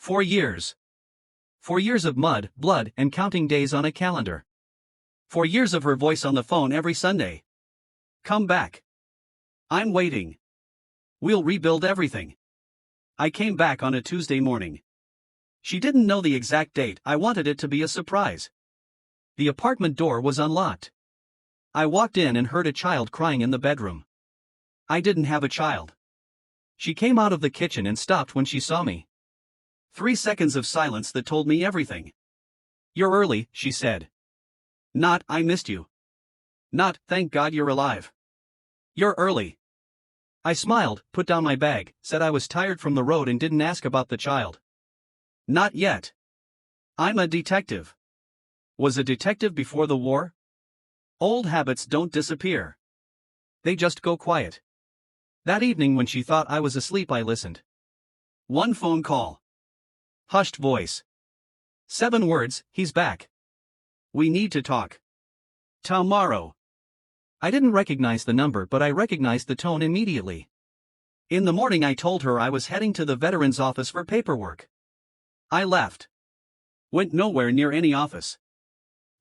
4 years. 4 years of mud, blood, and counting days on a calendar. 4 years of her voice on the phone every Sunday. Come back. I'm waiting. We'll rebuild everything. I came back on a Tuesday morning. She didn't know the exact date. I wanted it to be a surprise. The apartment door was unlocked. I walked in and heard a child crying in the bedroom. I didn't have a child. She came out of the kitchen and stopped when she saw me. 3 seconds of silence that told me everything. You're early, she said. Not, I missed you. Not, thank God you're alive. You're early. I smiled, put down my bag, said I was tired from the road and didn't ask about the child. Not yet. I'm a detective. Was a detective before the war? Old habits don't disappear. They just go quiet. That evening when she thought I was asleep, I listened. 1 phone call. Hushed voice. 7 words, he's back. We need to talk. Tomorrow. I didn't recognize the number, but I recognized the tone immediately. In the morning I told her I was heading to the veterans office for paperwork. I left. Went nowhere near any office.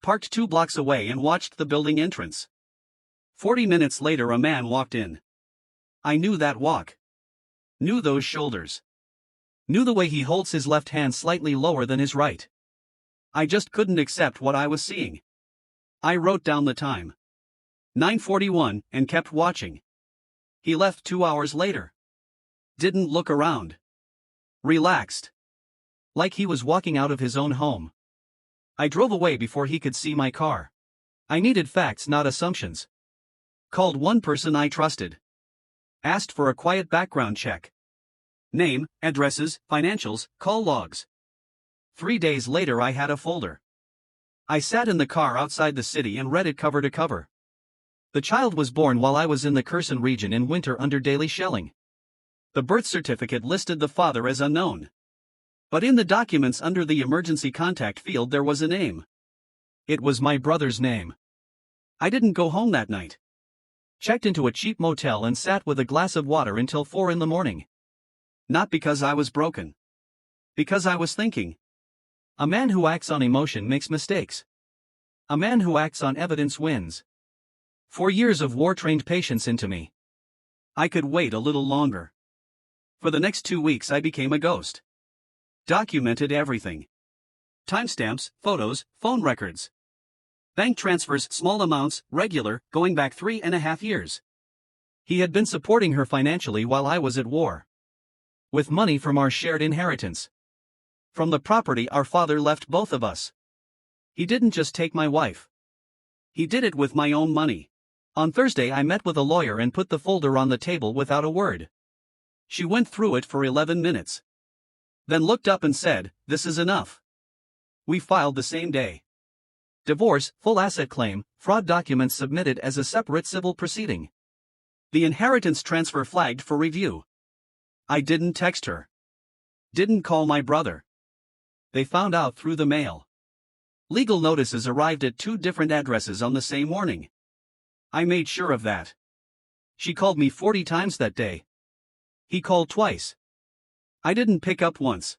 Parked 2 blocks away and watched the building entrance. 40 minutes later a man walked in. I knew that walk. Knew those shoulders. Knew the way he holds his left hand slightly lower than his right. I just couldn't accept what I was seeing. I wrote down the time. 9:41, and kept watching. He left 2 hours later. Didn't look around. Relaxed. Like he was walking out of his own home. I drove away before he could see my car. I needed facts, not assumptions. Called one person I trusted. Asked for a quiet background check. Name, addresses, financials, call logs. 3 days later I had a folder. I sat in the car outside the city and read it cover to cover. The child was born while I was in the Kherson region in winter under daily shelling. The birth certificate listed the father as unknown. But in the documents under the emergency contact field there was a name. It was my brother's name. I didn't go home that night. Checked into a cheap motel and sat with a glass of water until 4 in the morning. Not because I was broken. Because I was thinking. A man who acts on emotion makes mistakes. A man who acts on evidence wins. 4 years of war trained patience into me. I could wait a little longer. For the next 2 weeks I became a ghost. Documented everything. Timestamps, photos, phone records. Bank transfers, small amounts, regular, going back 3.5 years. He had been supporting her financially while I was at war. With money from our shared inheritance. From the property our father left both of us. He didn't just take my wife. He did it with my own money. On Thursday I met with a lawyer and put the folder on the table without a word. She went through it for 11 minutes. Then looked up and said, "This is enough." We filed the same day. Divorce, full asset claim, fraud documents submitted as a separate civil proceeding. The inheritance transfer flagged for review. I didn't text her. Didn't call my brother. They found out through the mail. Legal notices arrived at 2 different addresses on the same morning. I made sure of that. She called me 40 times that day. He called twice. I didn't pick up once.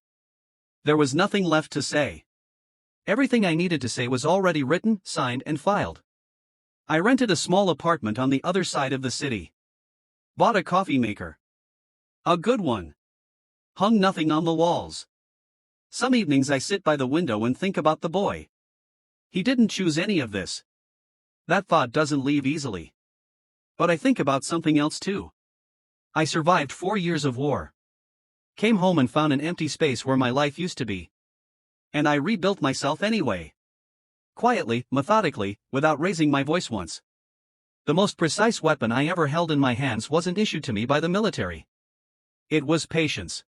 There was nothing left to say. Everything I needed to say was already written, signed, and filed. I rented a small apartment on the other side of the city. Bought a coffee maker. A good one. Hung nothing on the walls. Some evenings I sit by the window and think about the boy. He didn't choose any of this. That thought doesn't leave easily. But I think about something else too. I survived 4 years of war. Came home and found an empty space where my life used to be. And I rebuilt myself anyway. Quietly, methodically, without raising my voice once. The most precise weapon I ever held in my hands wasn't issued to me by the military. It was patience.